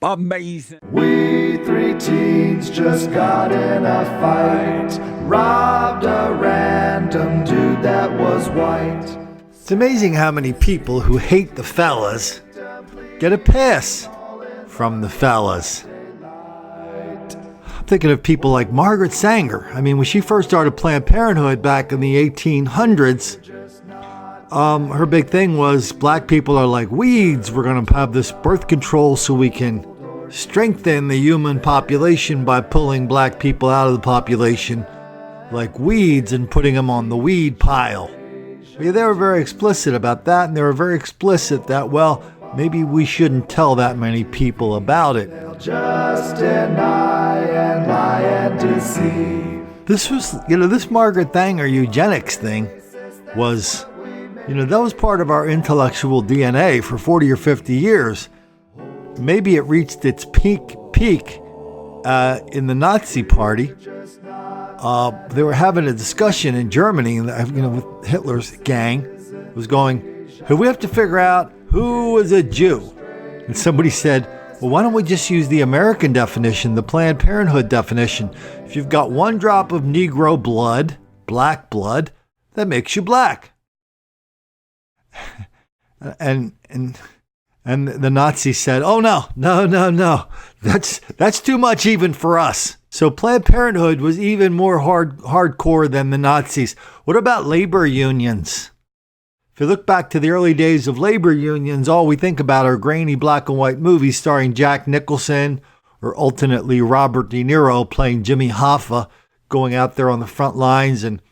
Amazing. We three teens just got in a fight, robbed a random dude that was white. It's amazing how many people who hate the fellas get a pass from the fellas. I'm thinking of people like Margaret Sanger. I mean, when she first started Planned Parenthood back in the 1800s, her big thing was black people are like weeds. We're going to have this birth control so we can strengthen the human population by pulling black people out of the population like weeds and putting them on the weed pile. Yeah, they were very explicit about that, and they were very explicit that, well, maybe we shouldn't tell that many people about it. Just deny and lie and deceive. This was, this Margaret Sanger eugenics thing was, that was part of our intellectual DNA for 40 or 50 years. Maybe it reached its peak in the Nazi Party. They were having a discussion in Germany, with Hitler's gang. It was going, hey, we have to figure out who is a Jew. And somebody said, well, why don't we just use the American definition, the Planned Parenthood definition? If you've got one drop of Negro blood, black blood, that makes you black. And the Nazis said, oh, no. That's too much even for us. So Planned Parenthood was even more hardcore than the Nazis. What about labor unions? If you look back to the early days of labor unions, all we think about are grainy black and white movies starring Jack Nicholson or alternately Robert De Niro playing Jimmy Hoffa, going out there on the front lines and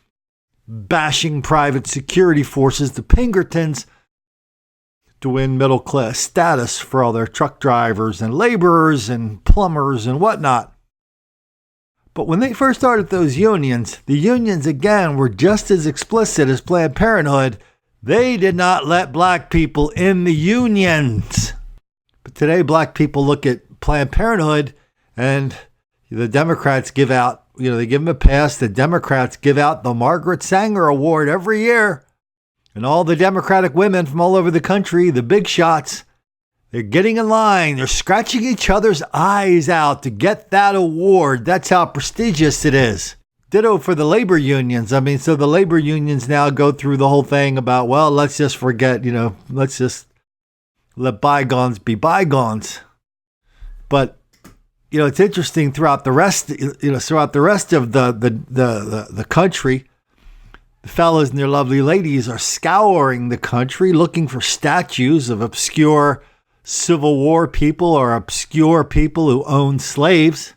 bashing private security forces, the Pinkertons, to win middle class status for all their truck drivers and laborers and plumbers and whatnot. But when they first started those unions, the unions again were just as explicit as Planned Parenthood. They did not let black people in the unions. But today black people look at Planned Parenthood and the Democrats give out, they give them a pass. The Democrats give out the Margaret Sanger Award every year. And all the Democratic women from all over the country, the big shots, they're getting in line. They're scratching each other's eyes out to get that award. That's how prestigious it is. Ditto for the labor unions. So the labor unions now go through the whole thing about, well, let's just forget, let's just let bygones be bygones. But, it's interesting throughout the rest of the country, the fellas and their lovely ladies are scouring the country looking for statues of obscure Civil War people or obscure people who owned slaves.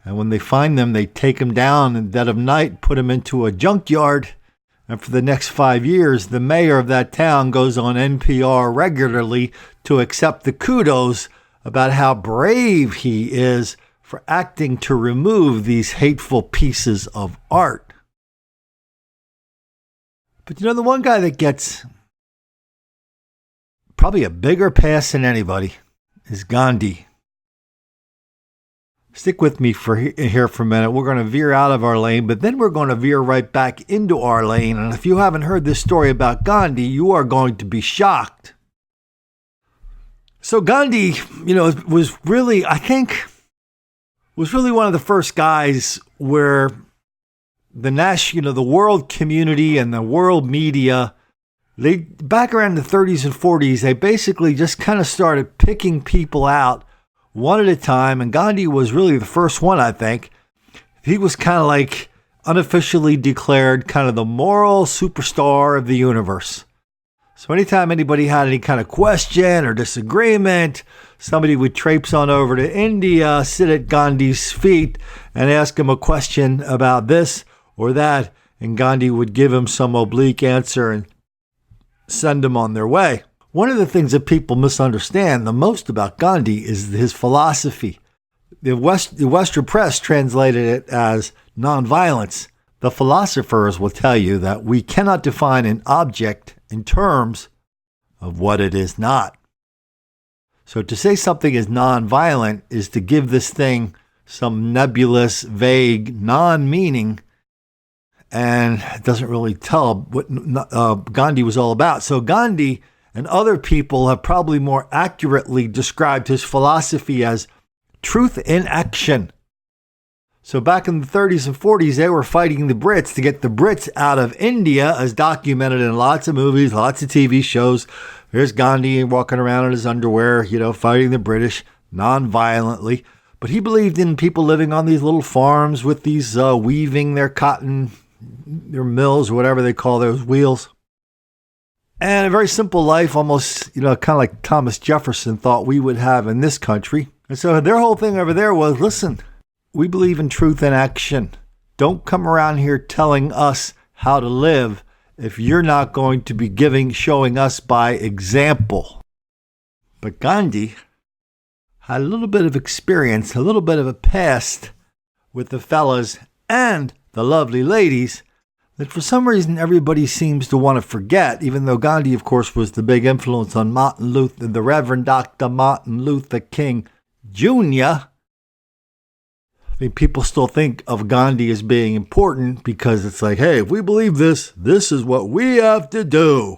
And when they find them, they take them down in the dead of night, put them into a junkyard. And for the next 5 years, the mayor of that town goes on NPR regularly to accept the kudos about how brave he is for acting to remove these hateful pieces of art. But the one guy that gets probably a bigger pass than anybody is Gandhi. Stick with me here for a minute. We're going to veer out of our lane, but then we're going to veer right back into our lane. And if you haven't heard this story about Gandhi, you are going to be shocked. So Gandhi, was really one of the first guys where the world community and the world media, they back around the 30s and 40s, they basically just kind of started picking people out one at a time. And Gandhi was really the first one, I think. He was kind of like unofficially declared kind of the moral superstar of the universe. So anytime anybody had any kind of question or disagreement, somebody would traipse on over to India, sit at Gandhi's feet and ask him a question about this or that, and Gandhi would give him some oblique answer and send them on their way. One of the things that people misunderstand the most about Gandhi is his philosophy. The Western press translated it as nonviolence. The philosophers will tell you that we cannot define an object in terms of what it is not. So to say something is nonviolent is to give this thing some nebulous, vague, non-meaning, and it doesn't really tell what Gandhi was all about. So Gandhi and other people have probably more accurately described his philosophy as truth in action. So back in the 30s and 40s, they were fighting the Brits to get the Brits out of India, as documented in lots of movies, lots of TV shows. There's Gandhi walking around in his underwear, fighting the British non-violently. But he believed in people living on these little farms with these weaving their cotton, their mills, or whatever they call those wheels. And a very simple life, almost, kind of like Thomas Jefferson thought we would have in this country. And so their whole thing over there was, listen, we believe in truth and action. Don't come around here telling us how to live if you're not going to be showing us by example. But Gandhi had a little bit of experience, a little bit of a past with the fellas and the lovely ladies that for some reason everybody seems to want to forget, even though Gandhi, of course, was the big influence on the Reverend Dr. Martin Luther King Jr. I mean, people still think of Gandhi as being important because it's like, hey, if we believe this is what we have to do.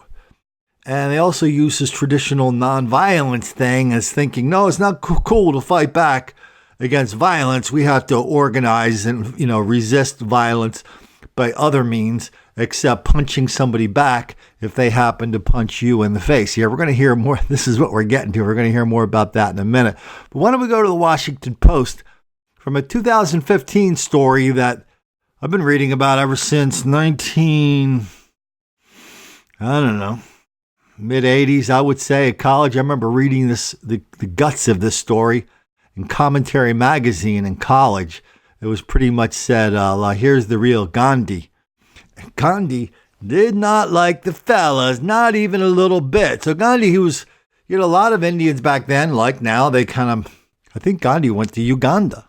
And they also use this traditional nonviolence thing as thinking, no, it's not cool to fight back against violence. We have to organize and, resist violence by other means, except punching somebody back if they happen to punch you in the face. Yeah, we're going to hear more. This is what we're getting to. We're going to hear more about that in a minute. But why don't we go to the Washington Post from a 2015 story that I've been reading about ever since mid-'80s, I would say, at college. I remember reading the guts of this story in Commentary magazine in college. It was pretty much said, here's the real Gandhi. Gandhi did not like the fellas, not even a little bit. So Gandhi, he was, a lot of Indians back then, like now, I think Gandhi went to Uganda.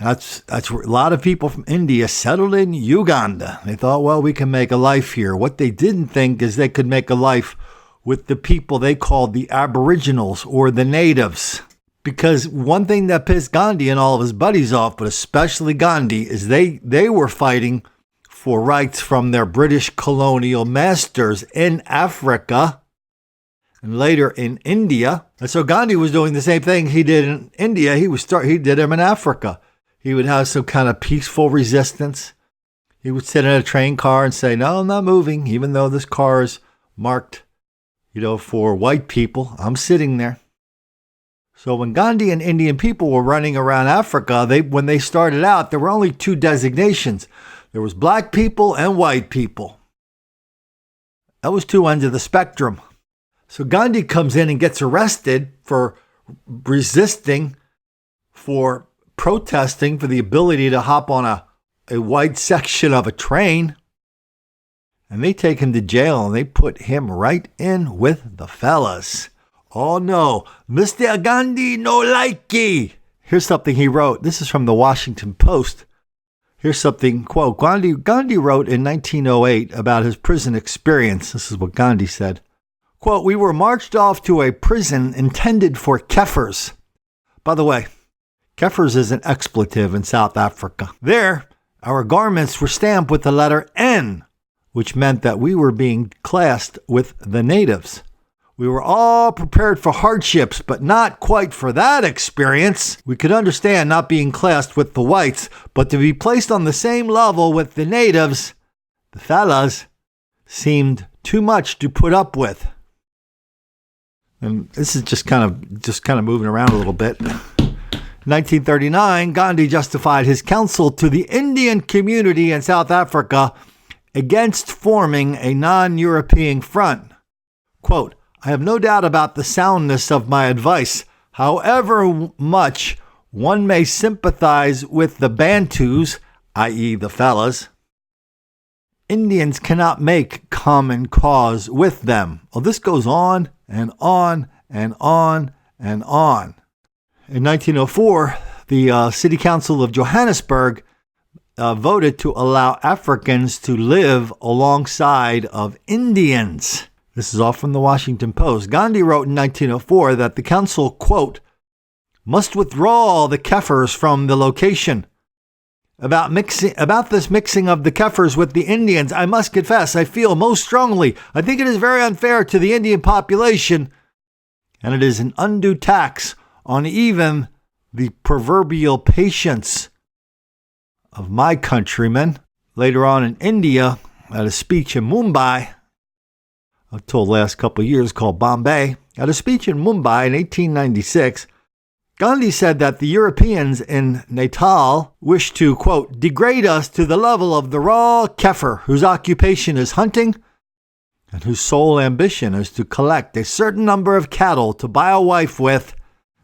That's where a lot of people from India settled in Uganda. They thought, well, we can make a life here. What they didn't think is they could make a life with the people they called the Aboriginals or the natives. Because one thing that pissed Gandhi and all of his buddies off, but especially Gandhi, is they were fighting for rights from their British colonial masters in Africa and later in India. And so Gandhi was doing the same thing he did in India. He did them in Africa. He would have some kind of peaceful resistance. He would sit in a train car and say, no, I'm not moving, even though this car is marked, for white people. I'm sitting there. So when Gandhi and Indian people were running around Africa, when they started out, there were only two designations. There was black people and white people. That was two ends of the spectrum. So Gandhi comes in and gets arrested for resisting, for protesting for the ability to hop on a white section of a train. And they take him to jail and they put him right in with the fellas. Oh no, Mr. Gandhi no likey. Here's something he wrote. This is from the Washington Post. Here's something, quote, Gandhi wrote in 1908 about his prison experience. This is what Gandhi said. Quote, we were marched off to a prison intended for Kafirs. By the way, Kafirs is an expletive in South Africa. There, our garments were stamped with the letter N, which meant that we were being classed with the natives. We were all prepared for hardships, but not quite for that experience. We could understand not being classed with the whites, but to be placed on the same level with the natives, the fellas, seemed too much to put up with. And this is just kind of moving around a little bit. In 1939, Gandhi justified his counsel to the Indian community in South Africa against forming a non-European front. Quote, I have no doubt about the soundness of my advice. However much one may sympathize with the Bantus, i.e. the fellas, Indians cannot make common cause with them. Well, this goes on and on and on and on. In 1904, the City Council of Johannesburg voted to allow Africans to live alongside of Indians. This is all from the Washington Post. Gandhi wrote in 1904 that the council, quote, must withdraw the Kafirs from the location. about this mixing of the Kafirs with the Indians, I must confess, I feel most strongly. I think it is very unfair to the Indian population, and it is an undue tax on even the proverbial patience of my countrymen. Later on in India, at a speech in Mumbai, until the last couple of years called Bombay, at a speech in Mumbai in 1896, Gandhi said that the Europeans in Natal wish to, quote, degrade us to the level of the raw Kafir, whose occupation is hunting and whose sole ambition is to collect a certain number of cattle to buy a wife with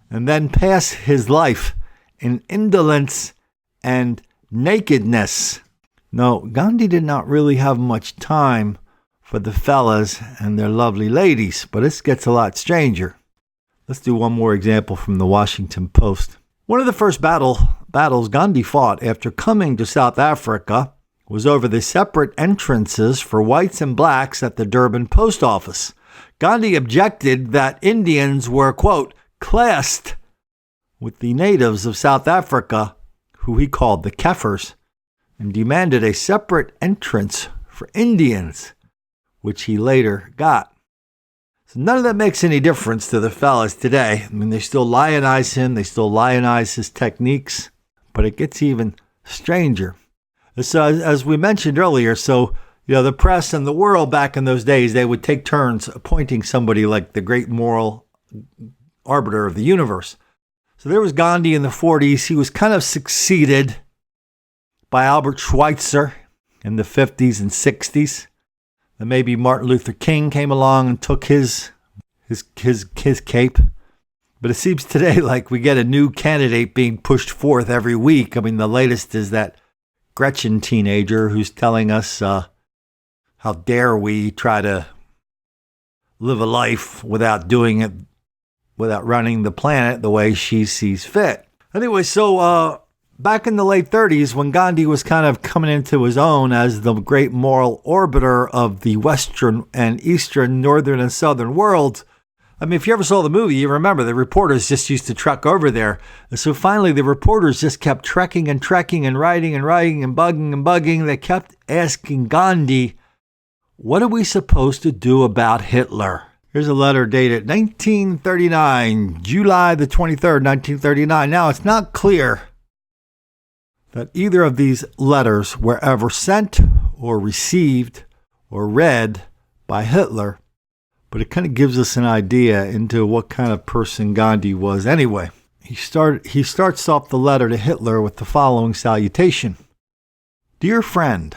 and then pass his life in indolence and nakedness. No, Gandhi did not really have much time for the fellas and their lovely ladies, but this gets a lot stranger. Let's do one more example from the Washington Post. One of the first battles Gandhi fought after coming to South Africa was over the separate entrances for whites and blacks at the Durban post office. Gandhi objected that Indians were, quote, classed with the natives of South Africa, who he called the Kafirs, and demanded a separate entrance for Indians, which he later got. So none of that makes any difference to the fellas today. I mean, they still lionize him. They still lionize his techniques. But it gets even stranger. So as we mentioned earlier, the press and the world back in those days, they would take turns appointing somebody like the great moral arbiter of the universe. So there was Gandhi in the 40s. He was kind of succeeded by Albert Schweitzer in the 50s and 60s. Then maybe Martin Luther King came along and took his cape. But it seems today like we get a new candidate being pushed forth every week. I mean, the latest is that Gretchen teenager who's telling us how dare we try to live a life without doing it, without running the planet the way she sees fit. Anyway, so back in the late 30s, when Gandhi was kind of coming into his own as the great moral arbiter of the Western and Eastern, Northern and Southern worlds, I mean, if you ever saw the movie, you remember the reporters just used to trek over there. And so finally, the reporters just kept trekking and writing and bugging. They kept asking Gandhi, what are we supposed to do about Hitler? Here's a letter dated 1939, July the 23rd, 1939. Now, it's not clear that either of these letters were ever sent or received or read by Hitler, but it kind of gives us an idea into what kind of person Gandhi was anyway. He starts off the letter to Hitler with the following salutation. Dear friend,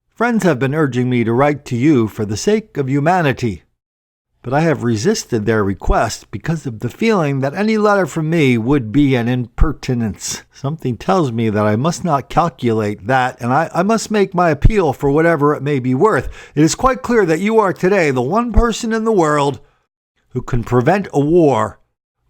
friends have been urging me to write to you for the sake of humanity, but I have resisted their request because of the feeling that any letter from me would be an impertinence. Something tells me that I must not calculate that, and I must make my appeal for whatever it may be worth. It is quite clear that you are today the one person in the world who can prevent a war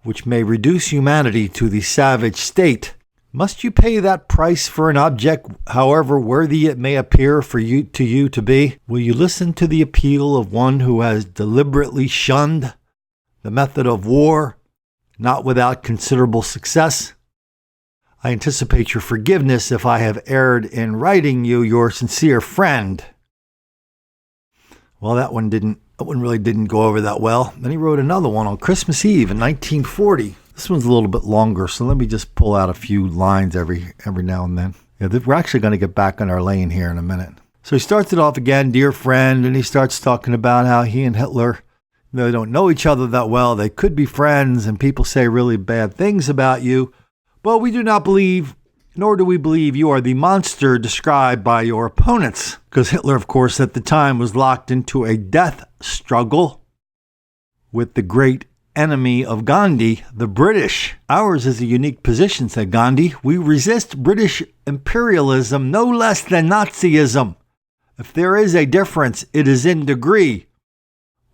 which may reduce humanity to the savage state. Must you pay that price for an object, however worthy it may appear to you to be? Will you listen to the appeal of one who has deliberately shunned the method of war, not without considerable success? I anticipate your forgiveness if I have erred in writing you, your sincere friend. Well, that one really didn't go over that well. Then he wrote another one on Christmas Eve in 1940. This one's a little bit longer, so let me just pull out a few lines every now and then. Yeah, we're actually going to get back on our lane here in a minute. So he starts it off again, dear friend, and he starts talking about how he and Hitler, they don't know each other that well. They could be friends, and people say really bad things about you. But we do not believe, nor do we believe you are the monster described by your opponents. Because Hitler, of course, at the time was locked into a death struggle with the great enemy of Gandhi, the British. Ours is a unique position, said Gandhi. We resist British imperialism no less than Nazism. If there is a difference, it is in degree.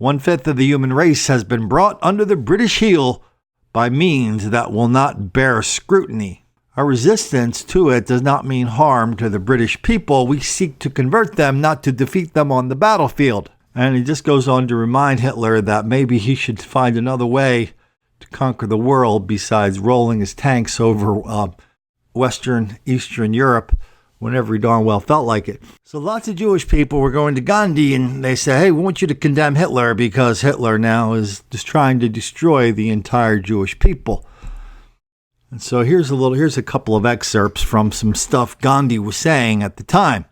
1/5 of the human race has been brought under the British heel by means that will not bear scrutiny. Our resistance to it does not mean harm to the British people. We seek to convert them, not to defeat them on the battlefield. And he just goes on to remind Hitler that maybe he should find another way to conquer the world besides rolling his tanks over Eastern Europe whenever he darn well felt like it. So lots of Jewish people were going to Gandhi and they say, hey, we want you to condemn Hitler because Hitler now is just trying to destroy the entire Jewish people. And so here's a couple of excerpts from some stuff Gandhi was saying at the time.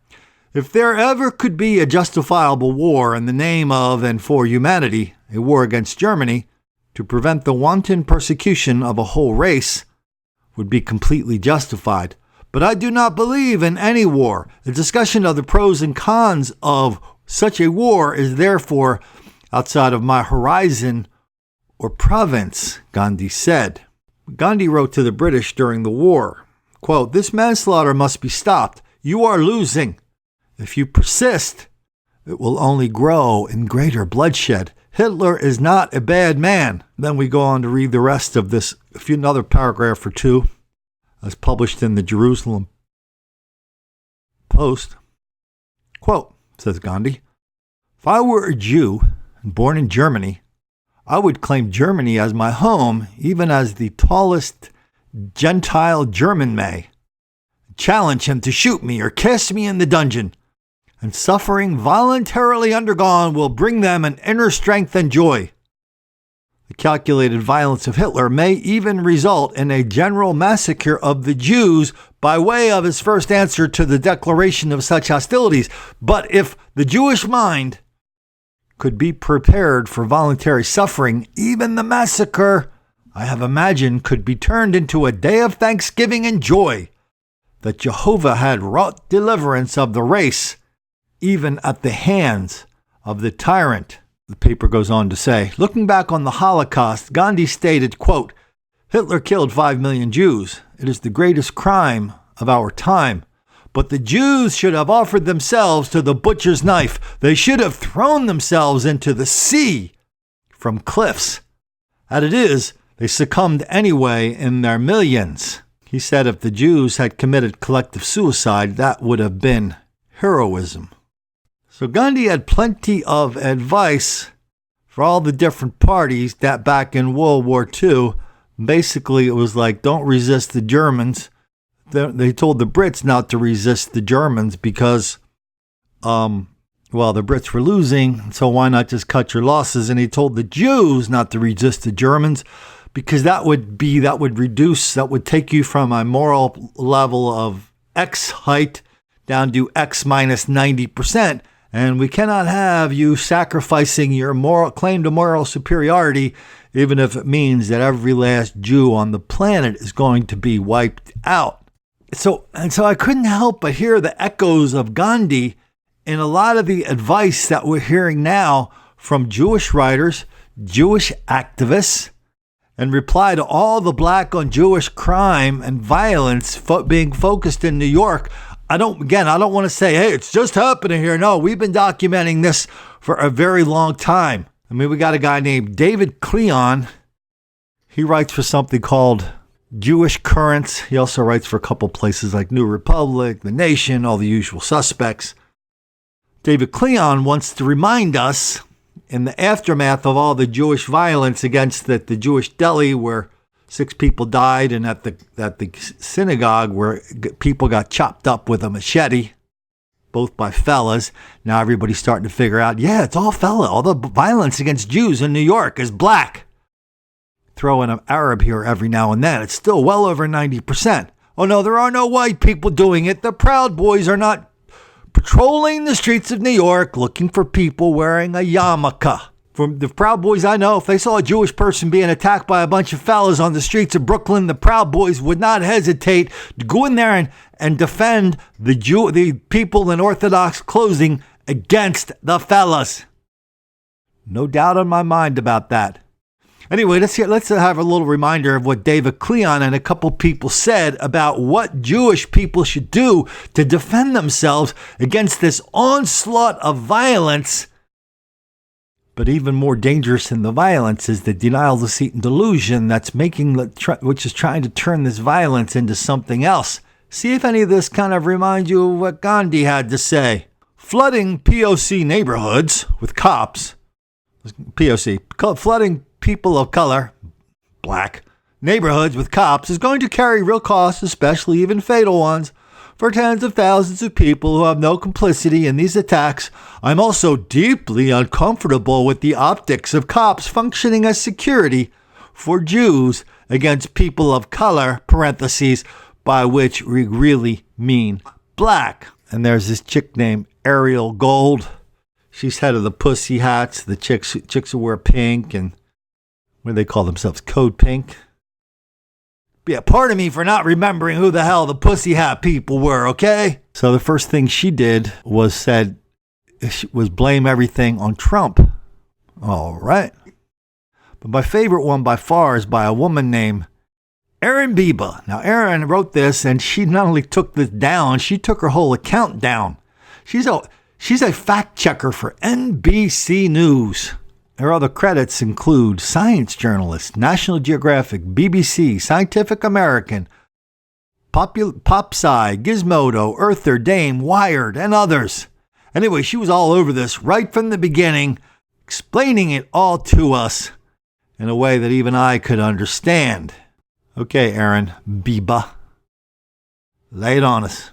If there ever could be a justifiable war in the name of and for humanity, a war against Germany, to prevent the wanton persecution of a whole race, would be completely justified. But I do not believe in any war. The discussion of the pros and cons of such a war is therefore outside of my horizon or province, Gandhi said. Gandhi wrote to the British during the war, quote, this manslaughter must be stopped. You are losing. If you persist, it will only grow in greater bloodshed. Hitler is not a bad man. Then we go on to read the rest of this, another paragraph or two, as published in the Jerusalem Post. Quote, says Gandhi, if I were a Jew and born in Germany, I would claim Germany as my home, even as the tallest Gentile German may. Challenge him to shoot me or cast me in the dungeon. And suffering voluntarily undergone will bring them an inner strength and joy. The calculated violence of Hitler may even result in a general massacre of the Jews by way of his first answer to the declaration of such hostilities. But if the Jewish mind could be prepared for voluntary suffering, even the massacre, I have imagined, could be turned into a day of thanksgiving and joy that Jehovah had wrought deliverance of the race, even at the hands of the tyrant. The paper goes on to say, looking back on the Holocaust, Gandhi stated, quote, Hitler killed 5 million Jews. It is the greatest crime of our time. But the Jews should have offered themselves to the butcher's knife. They should have thrown themselves into the sea from cliffs. As it is, they succumbed anyway in their millions. He said if the Jews had committed collective suicide, that would have been heroism. So Gandhi had plenty of advice for all the different parties that back in World War II, basically it was like, don't resist the Germans. They told the Brits not to resist the Germans because, the Brits were losing, so why not just cut your losses? And he told the Jews not to resist the Germans because that would take you from a moral level of X height down to X minus 90%. And we cannot have you sacrificing your claim to moral superiority, even if it means that every last Jew on the planet is going to be wiped out. So I couldn't help but hear the echoes of Gandhi in a lot of the advice that we're hearing now from Jewish writers, Jewish activists, and reply to all the black on Jewish crime and violence being focused in New York. I don't want to say, hey, it's just happening here. No, we've been documenting this for a very long time. I mean, we got a guy named David Cleon. He writes for something called Jewish Currents. He also writes for a couple places like New Republic, The Nation, all the usual suspects. David Cleon wants to remind us, in the aftermath of all the Jewish violence against the Jewish deli where 6 people died, and at the synagogue where people got chopped up with a machete, both by fellas. Now everybody's starting to figure out, yeah, it's all fella. All the violence against Jews in New York is black. Throw in an Arab here every now and then. It's still well over 90%. Oh no, there are no white people doing it. The Proud Boys are not patrolling the streets of New York looking for people wearing a yarmulke. From the Proud Boys I know, if they saw a Jewish person being attacked by a bunch of fellas on the streets of Brooklyn, the Proud Boys would not hesitate to go in there and defend the people in Orthodox clothing against the fellas. No doubt on my mind about that. Anyway, let's have a little reminder of what David Cleon and a couple people said about what Jewish people should do to defend themselves against this onslaught of violence. But even more dangerous than the violence is the denial, deceit, and delusion that's which is trying to turn this violence into something else. See if any of this kind of reminds you of what Gandhi had to say. Flooding POC neighborhoods with cops, flooding people of color, black, neighborhoods with cops is going to carry real costs, especially even fatal ones, for tens of thousands of people who have no complicity in these attacks. I'm also deeply uncomfortable with the optics of cops functioning as security for Jews against people of color, parentheses, by which we really mean black. And there's this chick named Ariel Gold. She's head of the Pussy Hats, the chicks who wear pink and what do they call themselves, Code Pink. Yeah, pardon me for not remembering who the hell the Pussy Hat people were, okay? So the first thing she did was blame everything on Trump. All right. But my favorite one by far is by a woman named Erin Biba. Now, Erin wrote this, and she not only took this down, she took her whole account down. She's a fact checker for NBC News. Her other credits include Science Journalist, National Geographic, BBC, Scientific American, PopSci, Gizmodo, Earther, Dame, Wired, and others. Anyway, she was all over this right from the beginning, explaining it all to us in a way that even I could understand. Okay, Erin Biba, lay it on us.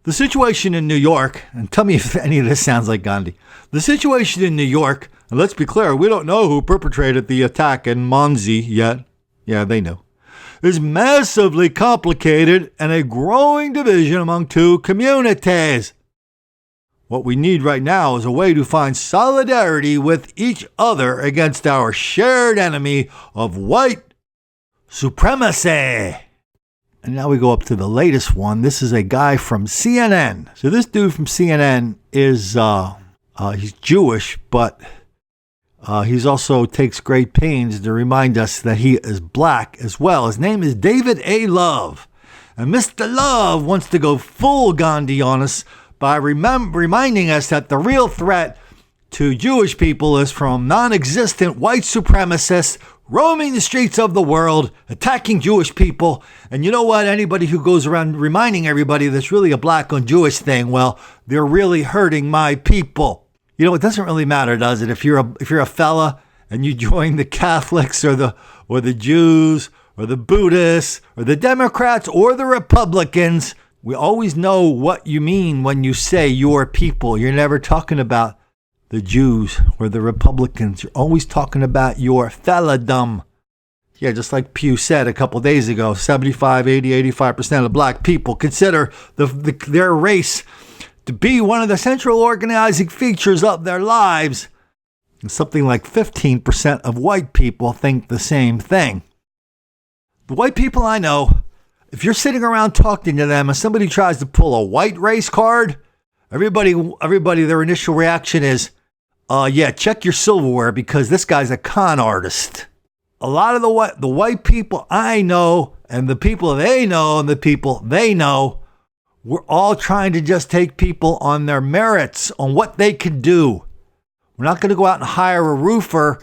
The situation in New York, and tell me if any of this sounds like Gandhi. The situation in New York, and let's be clear, we don't know who perpetrated the attack in Monsey yet. Yeah, they know. Is massively complicated and a growing division among two communities. What we need right now is a way to find solidarity with each other against our shared enemy of white supremacy. And now we go up to the latest one. This is a guy from CNN. So this dude from CNN is, he's Jewish, but he's also takes great pains to remind us that he is black as well. His name is David A. Love. And Mr. Love wants to go full Gandhi on us by reminding us that the real threat to Jewish people is from non-existent white supremacists roaming the streets of the world, attacking Jewish people. And you know what? Anybody who goes around reminding everybody that's really a black on Jewish thing, well, they're really hurting my people. You know, it doesn't really matter, does it? If you're a fella and you join the Catholics or the Jews or the Buddhists or the Democrats or the Republicans, we always know what you mean when you say your people. You're never talking about the Jews or the Republicans. You're always talking about your felladom. Yeah, just like Pew said a couple days ago, 75, 80, 85% of black people consider their race to be one of the central organizing features of their lives. And something like 15% of white people think the same thing. The white people I know, if you're sitting around talking to them and somebody tries to pull a white race card, everybody, their initial reaction is, yeah, check your silverware because this guy's a con artist. A lot of the white people I know and the people they know and the people they know, we're all trying to just take people on their merits, on what they can do. We're not going to go out and hire a roofer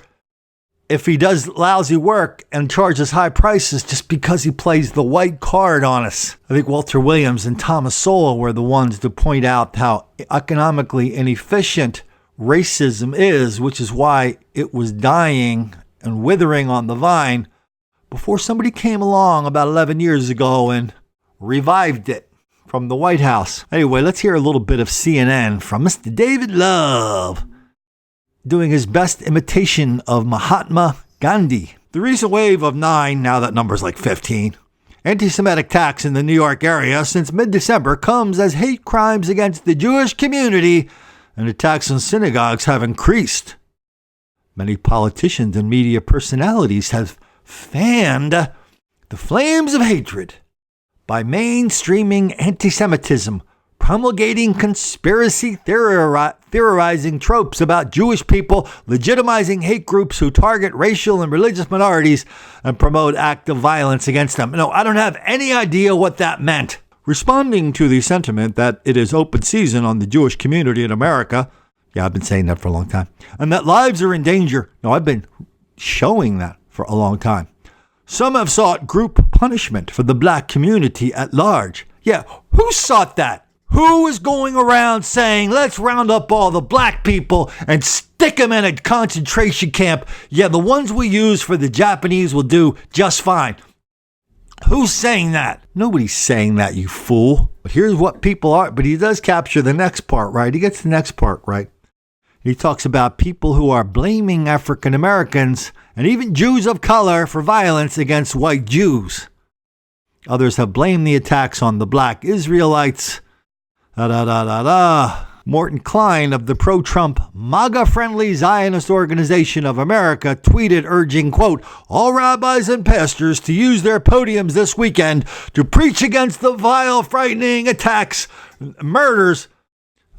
if he does lousy work and charges high prices just because he plays the white card on us. I think Walter Williams and Thomas Sowell were the ones to point out how economically inefficient racism is, which is why it was dying and withering on the vine before somebody came along about 11 years ago and revived it from the White House. Anyway, let's hear a little bit of CNN from Mr. David Love doing his best imitation of Mahatma Gandhi. The recent wave of 9, now that number's like 15, anti-Semitic attacks in the New York area since mid-December comes as hate crimes against the Jewish community and attacks on synagogues have increased. Many politicians and media personalities have fanned the flames of hatred by mainstreaming anti-Semitism, promulgating conspiracy theorizing tropes about Jewish people, legitimizing hate groups who target racial and religious minorities, and promote active violence against them. No, I don't have any idea what that meant. Responding to the sentiment that it is open season on the Jewish community in America, yeah, I've been saying that for a long time, and that lives are in danger. No, I've been showing that for a long time. Some have sought group punishment for the black community at large. Yeah, who sought that? Who is going around saying, let's round up all the black people and stick them in a concentration camp? Yeah, the ones we use for the Japanese will do just fine. Who's saying that? Nobody's saying that, you fool. But here's what people are. But he does capture the next part, right? He gets the next part, right? He talks about people who are blaming African Americans and even Jews of color for violence against white Jews. Others have blamed the attacks on the black Israelites. Morton Klein of the pro-Trump, MAGA-friendly Zionist Organization of America tweeted urging, quote, all rabbis and pastors to use their podiums this weekend to preach against the vile, frightening attacks, murders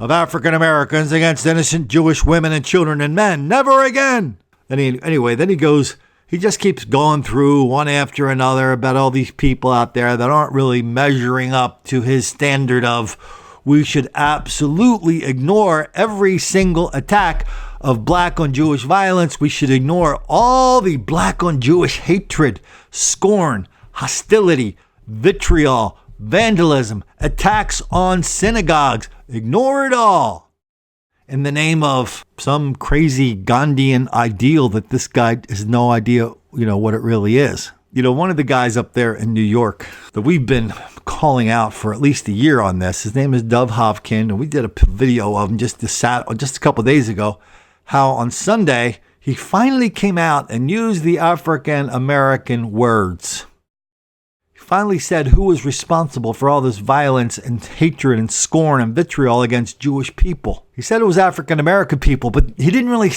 of African Americans against innocent Jewish women and children and men. Never again. Then he just keeps going through one after another about all these people out there that aren't really measuring up to his standard of we should absolutely ignore every single attack of black on Jewish violence. We should ignore all the black on Jewish hatred, scorn, hostility, vitriol, vandalism, attacks on synagogues. Ignore it all in the name of some crazy Gandhian ideal that this guy has no idea, what it really is. One of the guys up there in New York that we've been calling out for at least a year on this, his name is Dov Hovkin, and we did a video of him just a couple of days ago, how on Sunday he finally came out and used the African American words. He finally said who was responsible for all this violence and hatred and scorn and vitriol against Jewish people. He said it was African American people, but he didn't really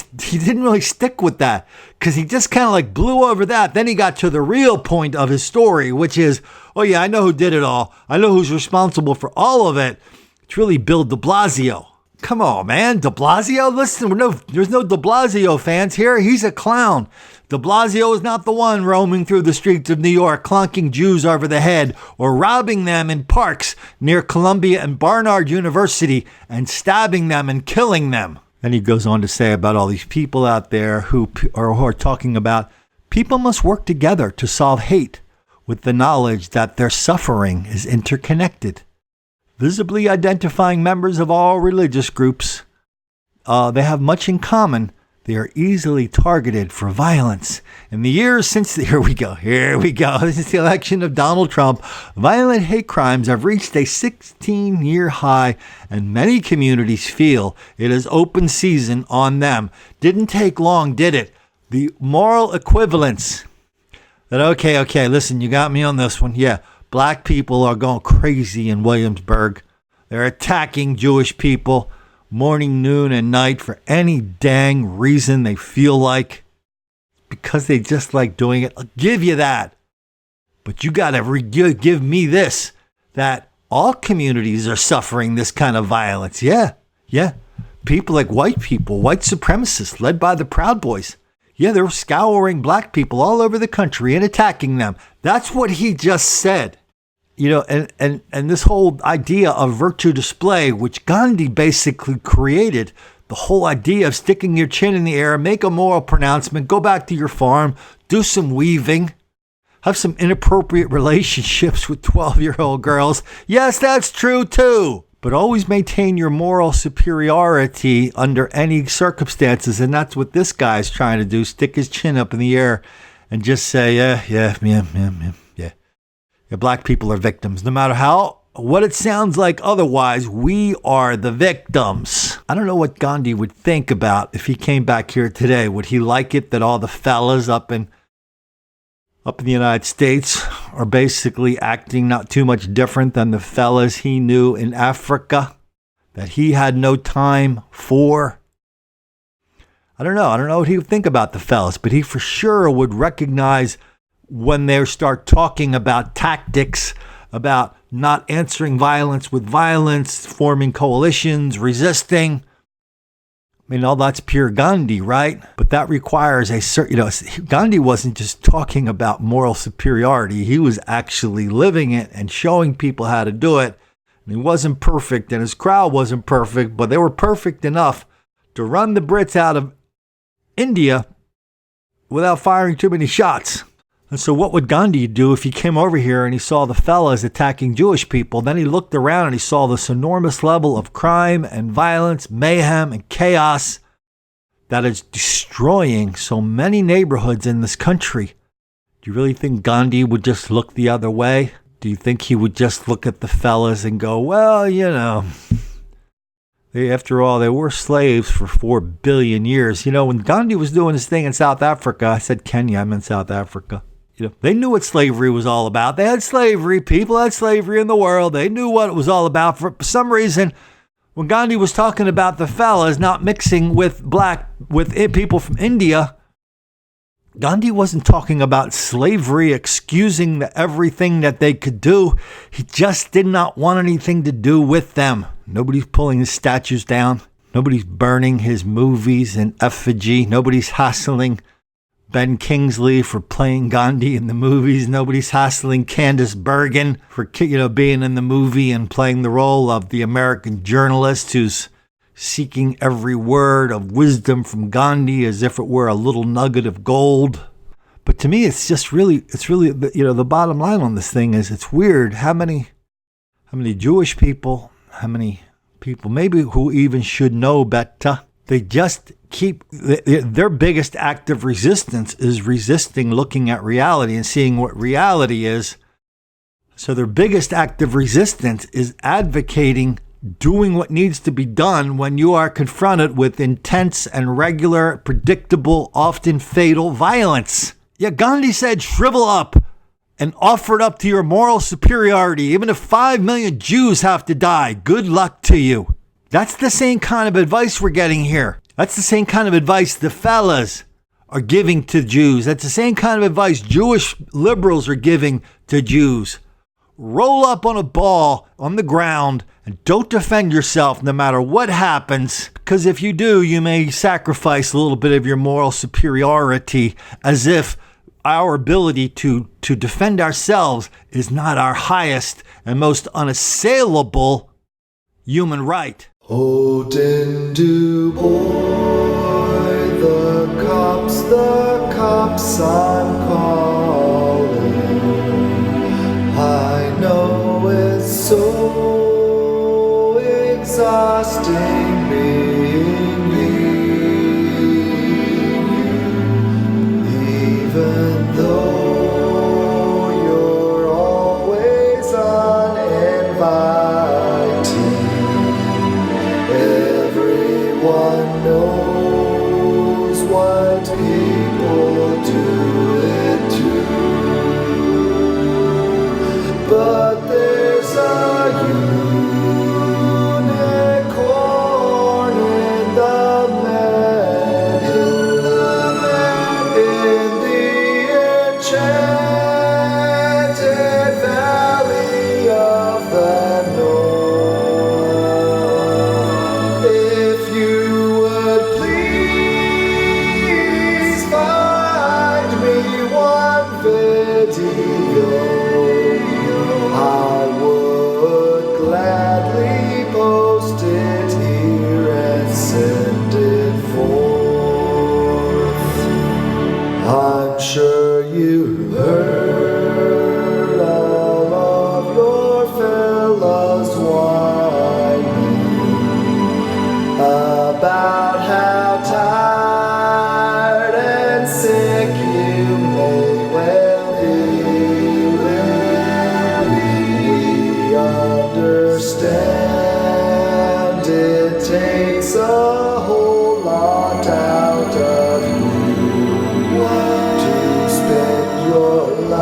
stick with that because he just kind of blew over that. Then he got to the real point of his story, which is, oh yeah, I know who did it all. I know who's responsible for all of it. It's really Bill de Blasio. Come on, man. De Blasio? Listen, there's no de Blasio fans here. He's a clown. De Blasio is not the one roaming through the streets of New York, clunking Jews over the head or robbing them in parks near Columbia and Barnard University and stabbing them and killing them. Then he goes on to say about all these people out there who are talking about people must work together to solve hate with the knowledge that their suffering is interconnected. Visibly identifying members of all religious groups, they have much in common. They are easily targeted for violence. In the years since, here we go. Since the election of Donald Trump, violent hate crimes have reached a 16-year high, and many communities feel it is open season on them. Didn't take long, did it? The moral equivalence that, okay, listen, you got me on this one. Yeah, black people are going crazy in Williamsburg. They're attacking Jewish people morning, noon, and night for any dang reason they feel like, because they just like doing it. I'll give you that. But you got to give me this, that all communities are suffering this kind of violence. Yeah. People like white supremacists led by the Proud Boys. Yeah, they're scouring black people all over the country and attacking them. That's what he just said. And this whole idea of virtue display, which Gandhi basically created, the whole idea of sticking your chin in the air, make a moral pronouncement, go back to your farm, do some weaving, have some inappropriate relationships with 12-year-old girls. Yes, that's true too. But always maintain your moral superiority under any circumstances. And that's what this guy's trying to do, stick his chin up in the air and just say, yeah. Black people are victims. No matter what it sounds like otherwise, we are the victims. I don't know what Gandhi would think about if he came back here today. Would he like it that all the fellas up in the United States are basically acting not too much different than the fellas he knew in Africa that he had no time for? I don't know what he would think about the fellas, but he for sure would recognize when they start talking about tactics, about not answering violence with violence, forming coalitions, resisting. I mean, all that's pure Gandhi, right? But that requires a certain, Gandhi wasn't just talking about moral superiority. He was actually living it and showing people how to do it. And he wasn't perfect, and his crowd wasn't perfect, but they were perfect enough to run the Brits out of India without firing too many shots. And so what would Gandhi do if he came over here and he saw the fellas attacking Jewish people? Then he looked around and he saw this enormous level of crime and violence, mayhem and chaos that is destroying so many neighborhoods in this country. Do you really think Gandhi would just look the other way? Do you think he would just look at the fellas and go, well, after all, they were slaves for 4 billion years. When Gandhi was doing his thing in South Africa, I said Kenya, I meant South Africa. They knew what slavery was all about. They had slavery. People had slavery in the world. They knew what it was all about. For some reason, when Gandhi was talking about the fellas not mixing with people from India, Gandhi wasn't talking about slavery, excusing everything that they could do. He just did not want anything to do with them. Nobody's pulling his statues down. Nobody's burning his movies in effigy. Nobody's hassling Ben Kingsley for playing Gandhi in the movies. Nobody's hassling Candace Bergen for being in the movie and playing the role of the American journalist who's seeking every word of wisdom from Gandhi as if it were a little nugget of gold. But to me, it's really, the bottom line on this thing is it's weird how many Jewish people, how many people maybe who even should know better, they just keep, their biggest act of resistance is resisting looking at reality and seeing what reality is. So their biggest act of resistance is advocating doing what needs to be done when you are confronted with intense and regular, predictable, often fatal violence. Yeah, Gandhi said, shrivel up and offer it up to your moral superiority. Even if 5 million Jews have to die, good luck to you. That's the same kind of advice we're getting here. That's the same kind of advice the fellas are giving to Jews. That's the same kind of advice Jewish liberals are giving to Jews. Roll up on a ball on the ground and don't defend yourself no matter what happens, because if you do, you may sacrifice a little bit of your moral superiority, as if our ability to defend ourselves is not our highest and most unassailable human right. Odin Du Bois, the cops I'm calling. I know it's so exhausting being you, even though you're always uninviting. Everyone knows what people do it to. But there's a unicorn in the man, in the enchanted valley of the north. If you would please find me one video, I would gladly post it here and send it forth. I'm sure you heard all of your fellas whining about how tired and sick you may well be. We understand it takes a whole lot out of you to spend your life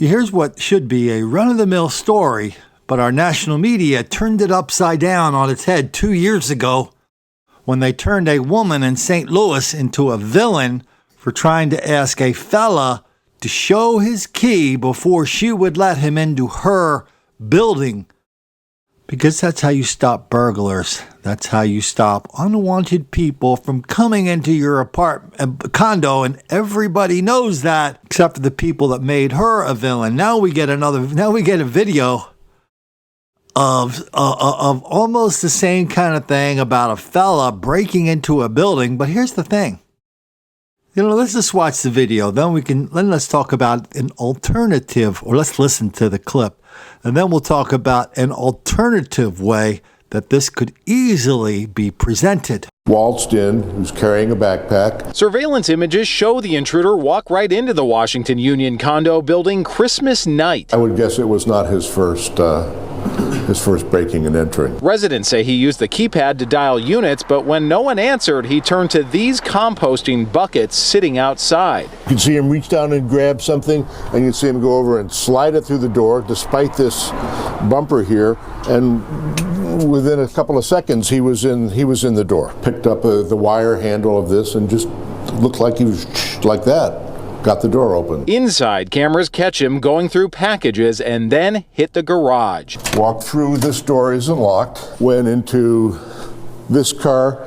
here's what should be a run-of-the-mill story, but our national media turned it upside down on its head 2 years ago when they turned a woman in St. Louis into a villain for trying to ask a fella to show his key before she would let him into her building. Because that's how you stop burglars. That's how you stop unwanted people from coming into your condo, and everybody knows that except for the people that made her a villain. Now we get a video of almost the same kind of thing about a fella breaking into a building. But here's the thing. Let's just watch the video. Then let's talk about an alternative, or let's listen to the clip. And then we'll talk about an alternative way that this could easily be presented. Waltzed in, who's carrying a backpack. Surveillance images show the intruder walk right into the Washington Union condo building Christmas night. I would guess it was not his first breaking and entering. Residents say he used the keypad to dial units, but when no one answered, he turned to these composting buckets sitting outside. You can see him reach down and grab something, and you can see him go over and slide it through the door, despite this bumper here, and within a couple of seconds, he was in the door. Picked up the wire handle of this and just looked like he was like that. Got the door open. Inside, cameras catch him going through packages and then hit the garage. Walked through, this door isn't locked. Went into this car,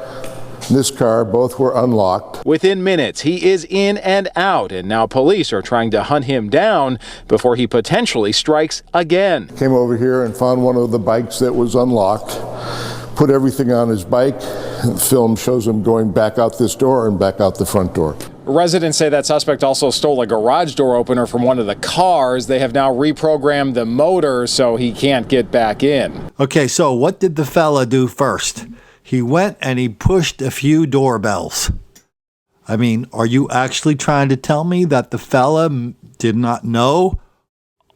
both were unlocked. Within minutes, he is in and out, and now police are trying to hunt him down before he potentially strikes again. Came over here and found one of the bikes that was unlocked, put everything on his bike. The film shows him going back out this door and back out the front door. Residents say that suspect also stole a garage door opener from one of the cars. They have now reprogrammed the motor so he can't get back in. Okay, so what did the fella do first? He went and he pushed a few doorbells. I mean, are you actually trying to tell me that the fella did not know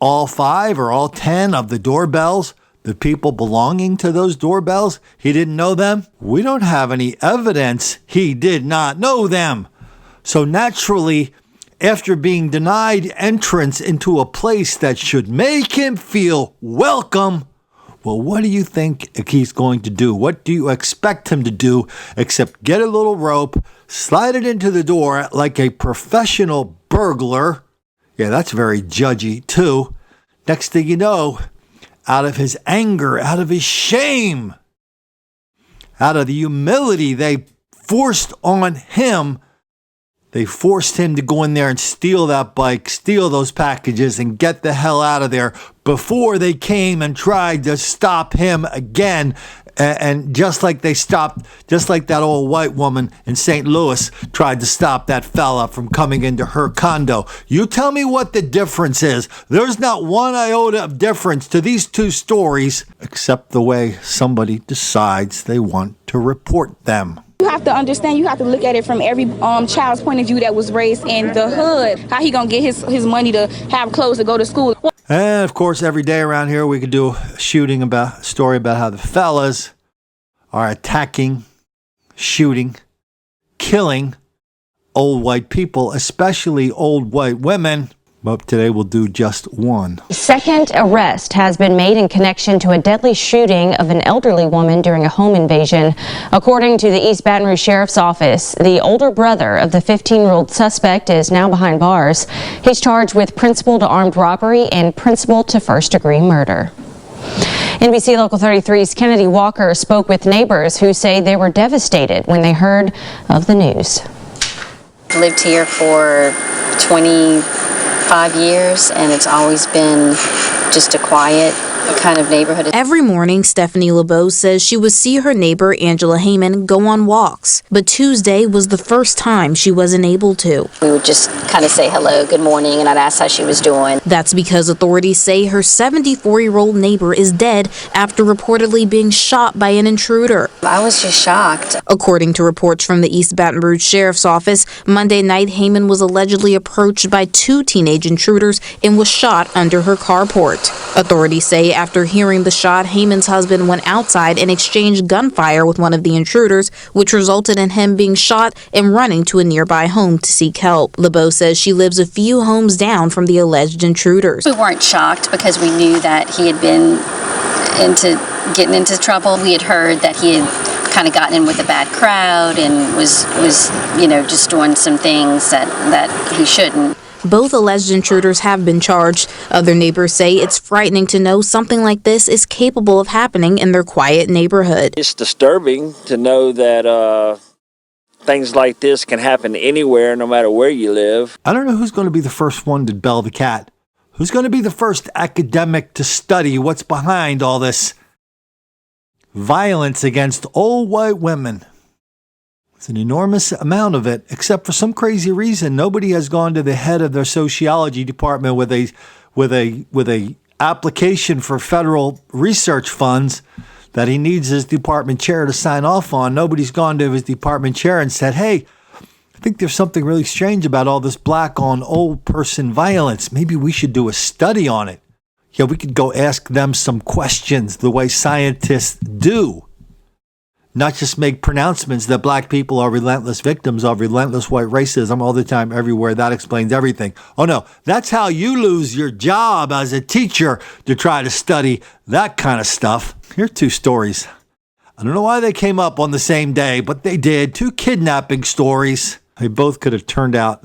all 5 or all 10 of the doorbells? The people belonging to those doorbells? He didn't know them? We don't have any evidence he did not know them. So naturally, after being denied entrance into a place that should make him feel welcome, well, what do you think he's going to do? What do you expect him to do except get a little rope, slide it into the door like a professional burglar? Yeah, that's very judgy too. Next thing you know, out of his anger, out of his shame, out of the humility they forced on him, they forced him to go in there and steal that bike, steal those packages, and get the hell out of there before they came and tried to stop him again. And just like that old white woman in St. Louis tried to stop that fella from coming into her condo. You tell me what the difference is. There's not one iota of difference to these two stories, except the way somebody decides they want to report them. You have to understand, you have to look at it from every child's point of view that was raised in the hood. How he gonna get his money to have clothes to go to school? And of course, every day around here, we could do a story about how the fellas are attacking, shooting, killing old white people, especially old white women. But today we'll do just one. Second arrest has been made in connection to a deadly shooting of an elderly woman during a home invasion. According to the East Baton Rouge Sheriff's Office, the older brother of the 15-year-old suspect is now behind bars. He's charged with principal to armed robbery and principal to first-degree murder. NBC Local 33's Kennedy Walker spoke with neighbors who say they were devastated when they heard of the news. Lived here for 25 years, and it's always been just a quiet kind of neighborhood. Every morning, Stephanie LeBeau says she would see her neighbor Angela Heyman go on walks, but Tuesday was the first time she wasn't able to. We would just kind of say hello, good morning, and I'd ask how she was doing. That's because authorities say her 74-year-old neighbor is dead after reportedly being shot by an intruder. I was just shocked. According to reports from the East Baton Rouge Sheriff's Office, Monday night Heyman was allegedly approached by 2 teenage intruders and was shot under her carport. Authorities say Tuesday after hearing the shot. Heyman's husband went outside and exchanged gunfire with one of the intruders, which resulted in him being shot and running to a nearby home to seek help. LeBeau says she lives a few homes down from the alleged intruders. We weren't shocked because we knew that he had been getting into trouble. We had heard that he had kind of gotten in with a bad crowd and was just doing some things that he shouldn't. Both alleged intruders have been charged. Other neighbors say it's frightening to know something like this is capable of happening in their quiet neighborhood. It's disturbing to know that things like this can happen anywhere, no matter where you live. I don't know who's going to be the first one to bell the cat. Who's going to be the first academic to study what's behind all this violence against old white women? It's an enormous amount of it, except for some crazy reason. Nobody has gone to the head of their sociology department with a application for federal research funds that he needs his department chair to sign off on. Nobody's gone to his department chair and said, hey, I think there's something really strange about all this black on old person violence. Maybe we should do a study on it. Yeah, we could go ask them some questions the way scientists do. Not just make pronouncements that black people are relentless victims of relentless white racism all the time, everywhere. That explains everything. Oh no, that's how you lose your job as a teacher, to try to study that kind of stuff. Here are two stories. I don't know why they came up on the same day, but they did. Two kidnapping stories. They both could have turned out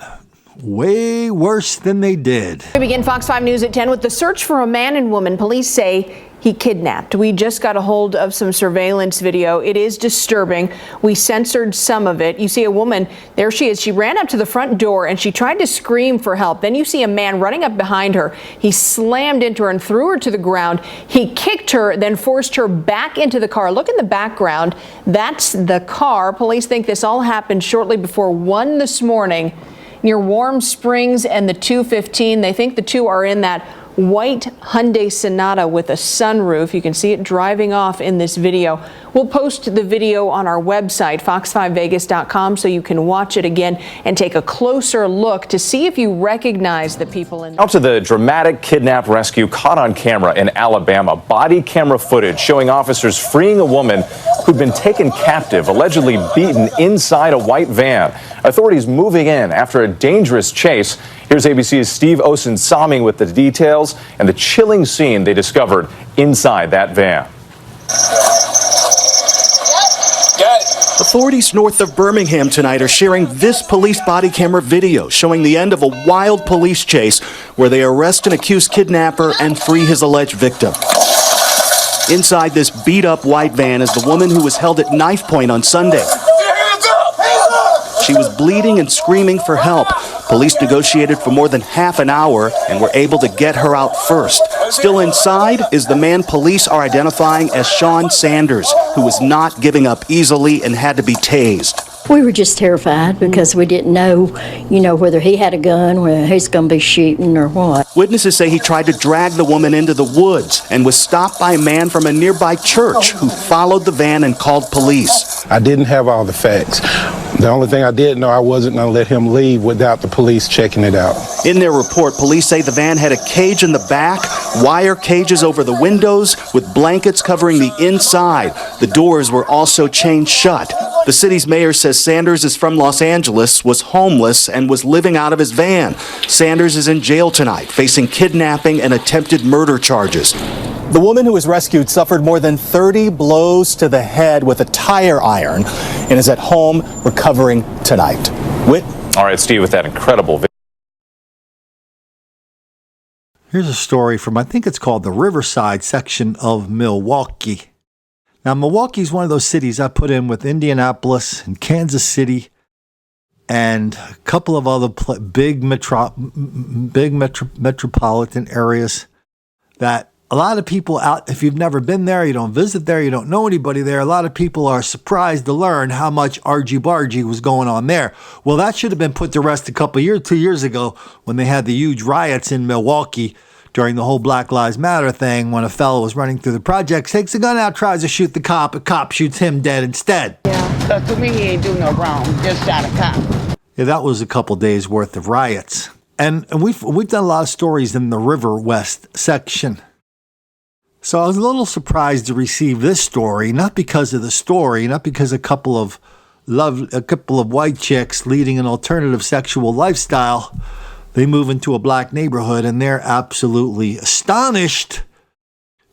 way worse than they did. We begin Fox 5 News at 10 with the search for a man and woman police say he kidnapped. We just got a hold of some surveillance video. It is disturbing. We censored some of it. You see a woman, there she is. She ran up to the front door and she tried to scream for help. Then you see a man running up behind her. He slammed into her and threw her to the ground. He kicked her, then forced her back into the car. Look in the background. That's the car. Police think this all happened shortly before 1 this morning near Warm Springs and the 215. They think the two are in that white Hyundai Sonata with a sunroof. You can see it driving off in this video. We'll post the video on our website, fox5vegas.com, so you can watch it again and take a closer look to see if you recognize the people in. Now to the dramatic kidnap rescue caught on camera in Alabama. Body camera footage showing officers freeing a woman who'd been taken captive, allegedly beaten inside a white van. Authorities moving in after a dangerous chase. Here's ABC's Steve Osunsami with the details and the chilling scene they discovered inside that van. Authorities north of Birmingham tonight are sharing this police body camera video showing the end of a wild police chase where they arrest an accused kidnapper and free his alleged victim. Inside this beat-up white van is the woman who was held at knife point on Sunday. She was bleeding and screaming for help. Police negotiated for more than half an hour and were able to get her out first. Still inside is the man police are identifying as Sean Sanders, who was not giving up easily and had to be tased. We were just terrified because we didn't know, whether he had a gun, whether he's going to be shooting or what. Witnesses say he tried to drag the woman into the woods and was stopped by a man from a nearby church who followed the van and called police. I didn't have all the facts. The only thing I did know, I wasn't going to let him leave without the police checking it out. In their report, police say the van had a cage in the back, wire cages over the windows with blankets covering the inside. The doors were also chained shut. The city's mayor says Sanders is from Los Angeles, was homeless, and was living out of his van. Sanders is in jail tonight, facing kidnapping and attempted murder charges. The woman who was rescued suffered more than 30 blows to the head with a tire iron and is at home recovering tonight. Whit? All right, Steve, with that incredible video. Here's a story from, I think it's called the Riverside section of Milwaukee. Now, Milwaukee is one of those cities I put in with Indianapolis and Kansas City and a couple of other big metropolitan areas that a lot of people out, if you've never been there, you don't visit there, you don't know anybody there, a lot of people are surprised to learn how much argy-bargy was going on there. Well, that should have been put to rest a couple of years, 2 years ago, when they had the huge riots in Milwaukee during the whole Black Lives Matter thing, when a fellow was running through the projects, takes a gun out, tries to shoot the cop, a cop shoots him dead instead. Yeah, because to me he ain't do no wrong, just shot a cop. Yeah, that was a couple days worth of riots. And we've done a lot of stories in the River West section. So I was a little surprised to receive this story, not because of the story, not because a couple of white chicks leading an alternative sexual lifestyle. They move into a black neighborhood and they're absolutely astonished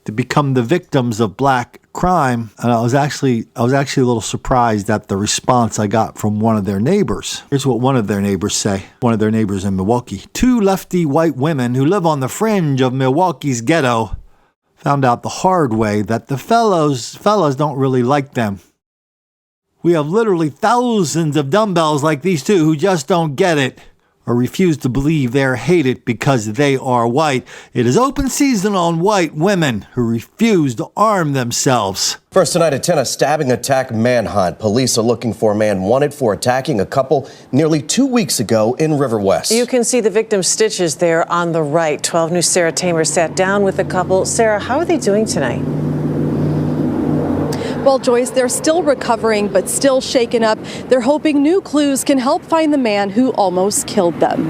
to become the victims of black crime. And I was actually a little surprised at the response I got from one of their neighbors. Here's what one of their neighbors say. One of their neighbors in Milwaukee. 2 lefty white women who live on the fringe of Milwaukee's ghetto found out the hard way that the fellows don't really like them. We have literally thousands of dumbbells like these 2 who just don't get it or refuse to believe they're hated because they are white. It is open season on white women who refuse to arm themselves. First tonight at 10, a stabbing attack manhunt. Police are looking for a man wanted for attacking a couple nearly 2 weeks ago in River West. You can see the victim's stitches there on the right. 12 News' Sarah Tamer sat down with the couple. Sarah, how are they doing tonight? Well, Joyce, they're still recovering, but still shaken up. They're hoping new clues can help find the man who almost killed them.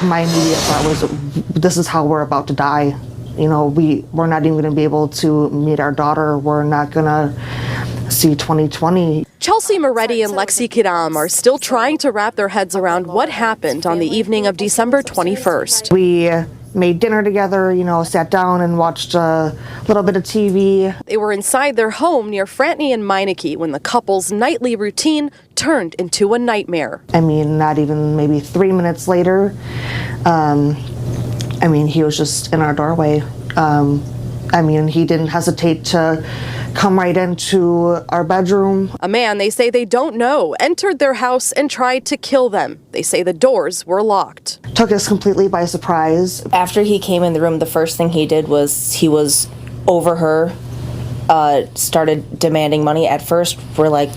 My immediate thought was, this is how we're about to die. You know, we're not even going to be able to meet our daughter. We're not going to see 2020. Chelsea Moretti and Lexi Kidam are still trying to wrap their heads around what happened on the evening of December 21st. We made dinner together, sat down and watched a little bit of TV. They were inside their home near Frantney and Meineke when the couple's nightly routine turned into a nightmare. Not even maybe 3 minutes later, he was just in our doorway. He didn't hesitate to come right into our bedroom. A man they say they don't know entered their house and tried to kill them. They say the doors were locked. Took us completely by surprise. After he came in the room, the first thing he did was he was over her, started demanding money. At first, we're like,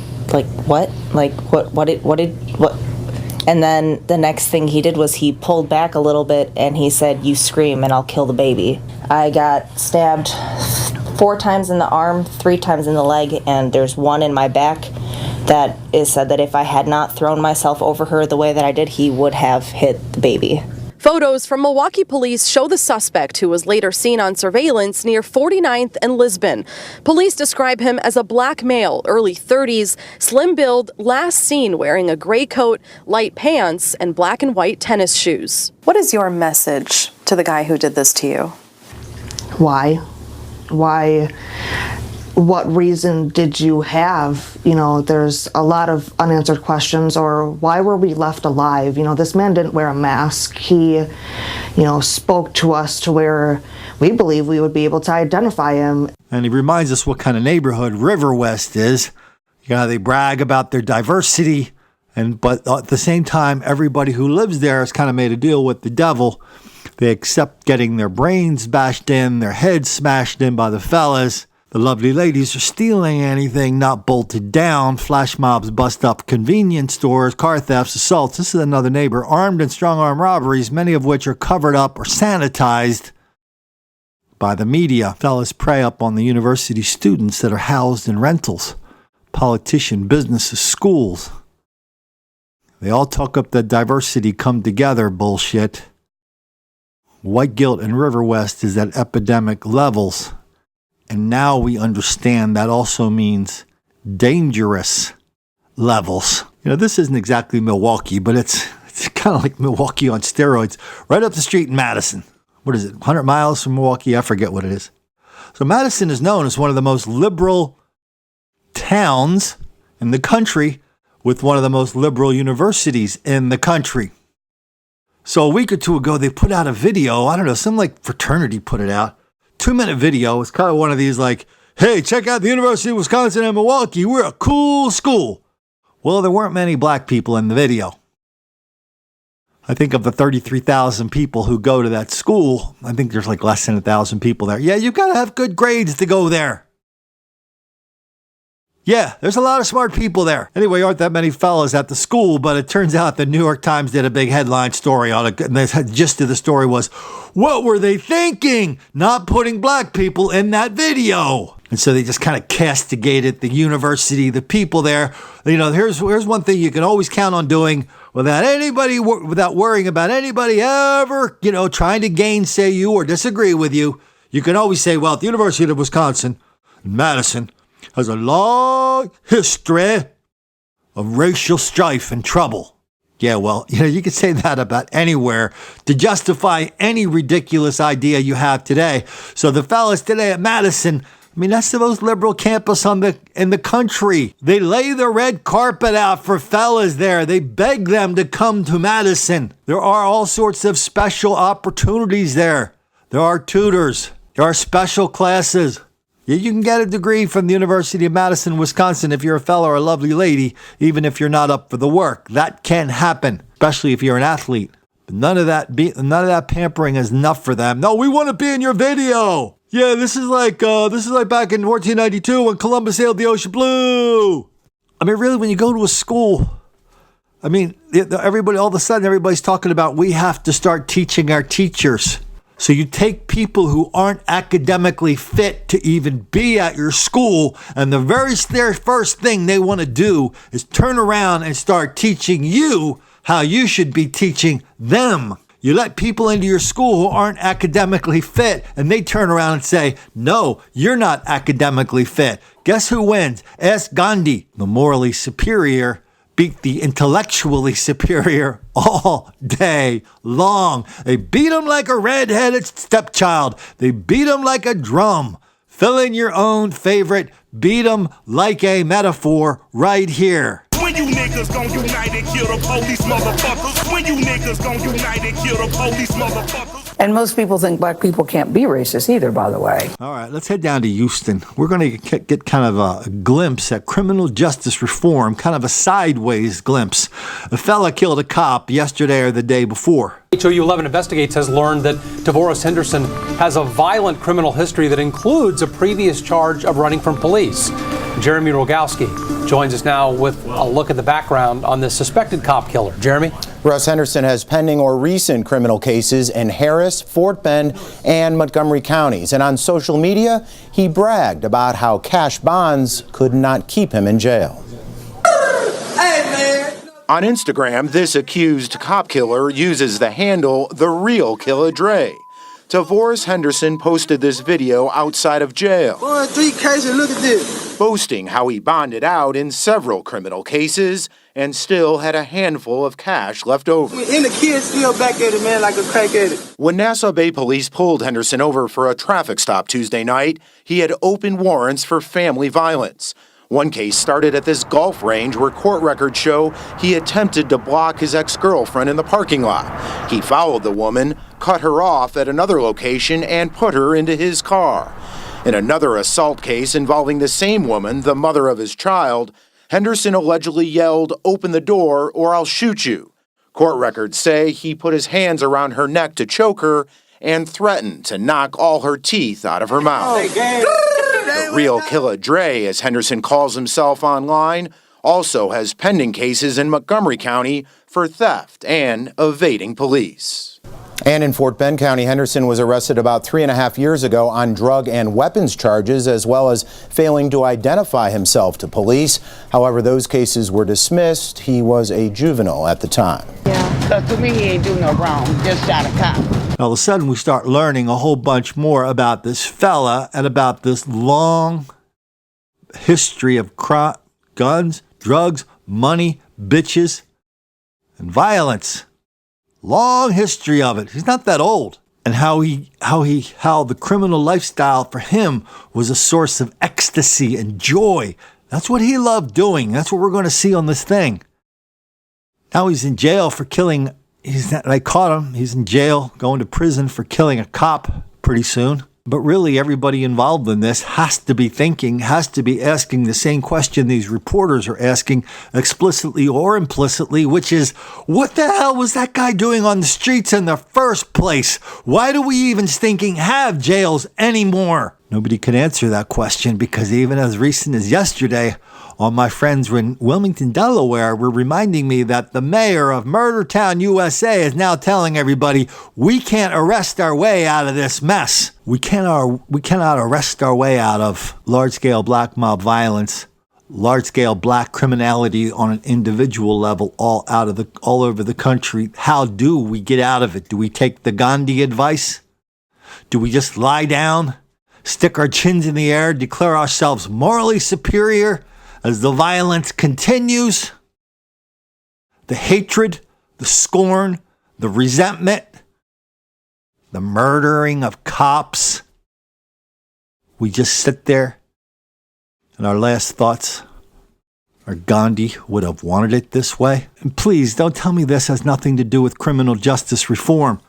what? What? And then the next thing he did was he pulled back a little bit and he said, "You scream and I'll kill the baby." I got stabbed 4 times in the arm, 3 times in the leg, and there's one in my back that is said that if I had not thrown myself over her the way that I did, he would have hit the baby. Photos from Milwaukee police show the suspect, who was later seen on surveillance near 49th and Lisbon. Police describe him as a black male, early 30s, slim build, last seen wearing a gray coat, light pants, and black and white tennis shoes. What is your message to the guy who did this to you? Why? What reason did you have? There's a lot of unanswered questions. Or why were we left alive? This man didn't wear a mask. He, spoke to us to where we believe we would be able to identify him. And he reminds us what kind of neighborhood River West is. They brag about their diversity, but at the same time, everybody who lives there has kind of made a deal with the devil. They accept getting their brains bashed in, their heads smashed in by the fellas. The lovely ladies are stealing anything not bolted down. Flash mobs bust up convenience stores, car thefts, assaults. This is another neighbor. Armed and strong-arm robberies, many of which are covered up or sanitized by the media. Fellas prey up on the university students that are housed in rentals. Politician, businesses, schools. They all talk up the diversity come together bullshit. White guilt in River West is at epidemic levels. And now we understand that also means dangerous levels. This isn't exactly Milwaukee, but it's kind of like Milwaukee on steroids. Right up the street in Madison. What is it, 100 miles from Milwaukee? I forget what it is. So Madison is known as one of the most liberal towns in the country with one of the most liberal universities in the country. So a week or two ago, they put out a video. I don't know, some like fraternity put it out. 2-minute video. It's kind of one of these like, hey, check out the University of Wisconsin in Milwaukee. We're a cool school. Well, there weren't many black people in the video. I think of the 33,000 people who go to that school, I think there's like less than 1,000 people there. Yeah, you've got to have good grades to go there. Yeah, there's a lot of smart people there. Anyway, aren't that many fellas at the school, but it turns out the New York Times did a big headline story on it. And the gist of the story was, what were they thinking? Not putting black people in that video. And so they just kind of castigated the university, the people there. Here's one thing you can always count on doing without worrying about anybody ever, trying to gainsay you or disagree with you. You can always say, well, the University of Wisconsin, Madison, has a long history of racial strife and trouble. Yeah, well, you can say that about anywhere to justify any ridiculous idea you have today. So the fellas today at Madison, that's the most liberal campus in the country. They lay the red carpet out for fellas there. They beg them to come to Madison. There are all sorts of special opportunities there. There are tutors. There are special classes. You can get a degree from the University of Madison, Wisconsin if you're a fella or a lovely lady, even if you're not up for the work. That can happen, especially if you're an athlete. But none of that pampering is enough for them. No, we want to be in your video. Yeah, this is like back in 1492 when Columbus sailed the ocean blue. Really, when you go to a school, everybody, all of a sudden, everybody's talking about we have to start teaching our teachers. So you take people who aren't academically fit to even be at your school, and the very first thing they want to do is turn around and start teaching you how you should be teaching them. You let people into your school who aren't academically fit, and they turn around and say, no, you're not academically fit. Guess who wins? Ask Gandhi. The morally superior beat the intellectually superior all day long. They beat them like a red-headed stepchild. They beat them like a drum. Fill in your own favorite beat them like a metaphor right here. When you niggas gon' unite and kill the police motherfuckers. When you niggas gon' unite and kill the police motherfuckers. And most people think black people can't be racist either, by the way. All right, let's head down to Houston. We're going to get kind of a glimpse at criminal justice reform, kind of a sideways glimpse. A fella killed a cop yesterday or the day before. HOU 11 Investigates has learned that DeVoris Henderson has a violent criminal history that includes a previous charge of running from police. Jeremy Rogowski joins us now with a look at the background on this suspected cop killer. Jeremy? Russ Henderson has pending or recent criminal cases in Harris, Fort Bend, and Montgomery counties. And on social media, he bragged about how cash bonds could not keep him in jail. On Instagram, this accused cop killer uses the handle The Real Killer Dre. DeVoris Henderson posted this video outside of jail. 3 cases, look at this. Boasting how he bonded out in several criminal cases and still had a handful of cash left over. And the kid's still back at it, man, like a crack addict. When Nassau Bay police pulled Henderson over for a traffic stop Tuesday night, he had open warrants for family violence. One case started at this golf range where court records show he attempted to block his ex-girlfriend in the parking lot. He followed the woman, cut her off at another location, and put her into his car. In another assault case involving the same woman, the mother of his child, Henderson allegedly yelled, "Open the door or I'll shoot you." Court records say he put his hands around her neck to choke her and threatened to knock all her teeth out of her mouth. The Real Killer Dre, as Henderson calls himself online, also has pending cases in Montgomery County for theft and evading police. And in Fort Bend County, Henderson was arrested about 3.5 years ago on drug and weapons charges, as well as failing to identify himself to police. However, those cases were dismissed. He was a juvenile at the time. Because to me, he ain't do no wrong, just shot a cop. All of a sudden, we start learning a whole bunch more about this fella and about this long history of guns, drugs, money, bitches, and violence. Long history of it. He's not that old. And how the criminal lifestyle for him was a source of ecstasy and joy. That's what he loved doing. That's what we're going to see on this thing. Now he's in jail for killing. I caught him. He's in jail, going to prison for killing a cop pretty soon. But really, everybody involved in this has to be thinking, has to be asking the same question these reporters are asking, explicitly or implicitly, which is, what the hell was that guy doing on the streets in the first place? Why do we even stinking have jails anymore? Nobody can answer that question because even as recent as yesterday, all my friends in Wilmington, Delaware were reminding me that the mayor of Murdertown, USA is now telling everybody we can't arrest our way out of this mess. We cannot arrest our way out of large-scale black mob violence large-scale black criminality on an individual level all over the country. How do we get out of it? Do we take the Gandhi advice? Do we just lie down, stick our chins in the air, declare ourselves morally superior as the violence continues? The hatred, the scorn, the resentment, the murdering of cops. We just sit there, and our last thoughts are Gandhi would have wanted it this way. And please don't tell me this has nothing to do with criminal justice reform.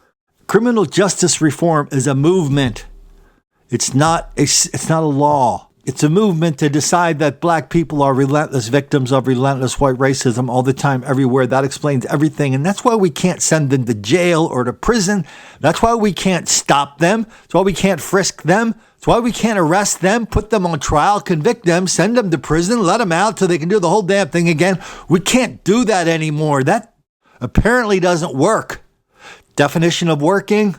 Criminal justice reform is a movement. It's not a law. It's a movement to decide that black people are relentless victims of relentless white racism all the time, everywhere. That explains everything. And that's why we can't send them to jail or to prison. That's why we can't stop them. That's why we can't frisk them. That's why we can't arrest them, put them on trial, convict them, send them to prison, let them out till they can do the whole damn thing again. We can't do that anymore. That apparently doesn't work. Definition of working?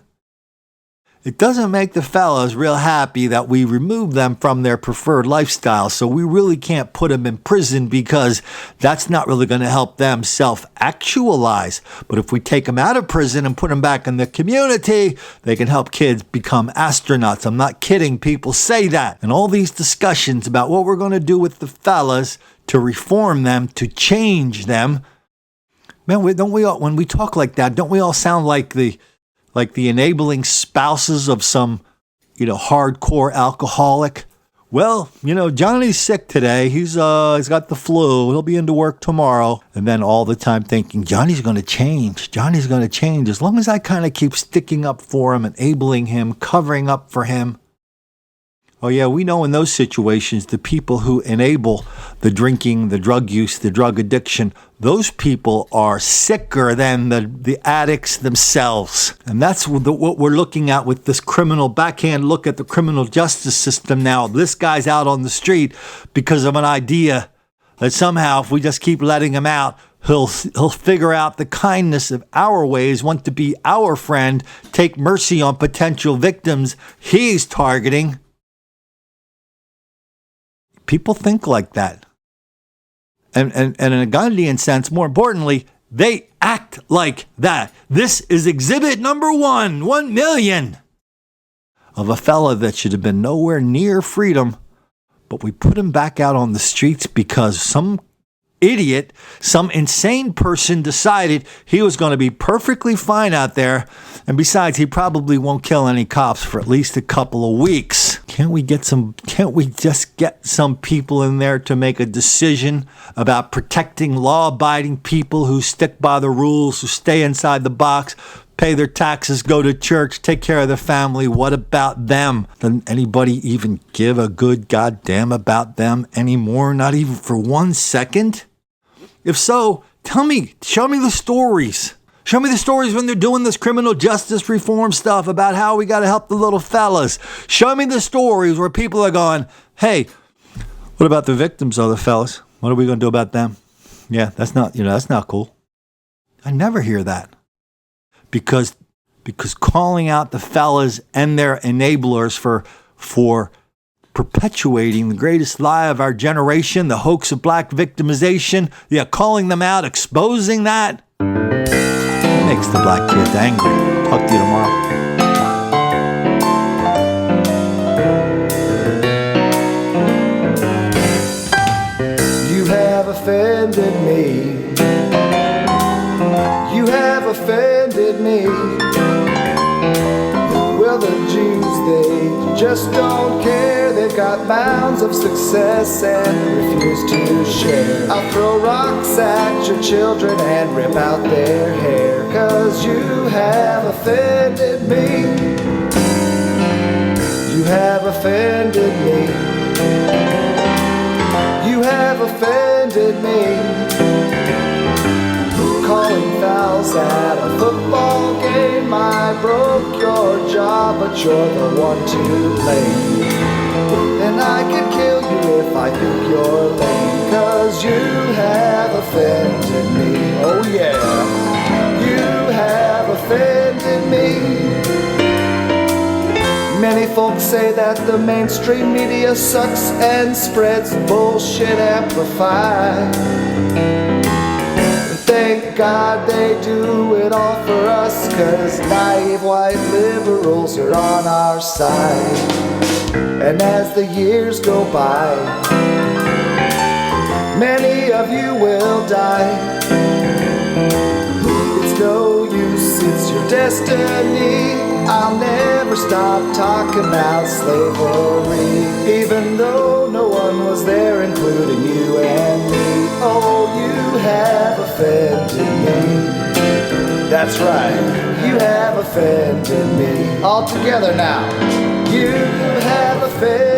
It doesn't make the fellas real happy that we remove them from their preferred lifestyle, so we really can't put them in prison because that's not really going to help them self-actualize. But if we take them out of prison and put them back in the community, they can help kids become astronauts. I'm not kidding. People say that. And all these discussions about what we're going to do with the fellas to reform them, to change them. Man, don't we all, when we talk like that, don't we all sound like the enabling spouses of some, hardcore alcoholic? Well, Johnny's sick today. He's got the flu. He'll be into work tomorrow. And then all the time thinking, Johnny's going to change. Johnny's going to change. As long as I kind of keep sticking up for him, enabling him, covering up for him. Oh yeah, we know in those situations, the people who enable the drinking, the drug use, the drug addiction, those people are sicker than the addicts themselves. And that's what we're looking at with this criminal backhand look at the criminal justice system now. This guy's out on the street because of an idea that somehow if we just keep letting him out, he'll figure out the kindness of our ways, want to be our friend, take mercy on potential victims he's targeting. People think like that. And in a Gandhian sense, more importantly, they act like that. This is exhibit number 1 million, of a fella that should have been nowhere near freedom, but we put him back out on the streets because some idiot, some insane person decided he was going to be perfectly fine out there. And besides, he probably won't kill any cops for at least a couple of weeks. Can't we just get some people in there to make a decision about protecting law-abiding people who stick by the rules, who stay inside the box, pay their taxes, go to church, take care of their family? What about them? Doesn't anybody even give a good goddamn about them anymore? Not even for 1 second? If so, show me the stories. Show me the stories when they're doing this criminal justice reform stuff about how we got to help the little fellas. Show me the stories where people are going, hey, what about the victims of the fellas? What are we going to do about them? Yeah, that's not cool. I never hear that. Because calling out the fellas and their enablers for perpetuating the greatest lie of our generation, the hoax of black victimization, calling them out, exposing that, it makes the black kids angry. Talk to you tomorrow. You have offended me. You have offended me. Well, the Jews, they just don't care. They've got mounds of success and refuse to share. I'll throw rocks at your children and rip out their hair, 'cause you have offended me. You have offended me. You have offended me. Calling fouls at a football game. I broke your jaw, but you're the one to blame. And I could kill you if I think you're lame, 'cause you have offended me. Oh yeah, you have offended me. Many folks say that the mainstream media sucks and spreads bullshit amplified. Thank God they do it all for us, 'cause naive white liberals are on our side. And as the years go by, many of you will die. It's no use, it's your destiny. I'll never stop talking about slavery, even though no one was there, including you and me. Oh, you have offended me. That's right, you have offended me. All together now. You have offended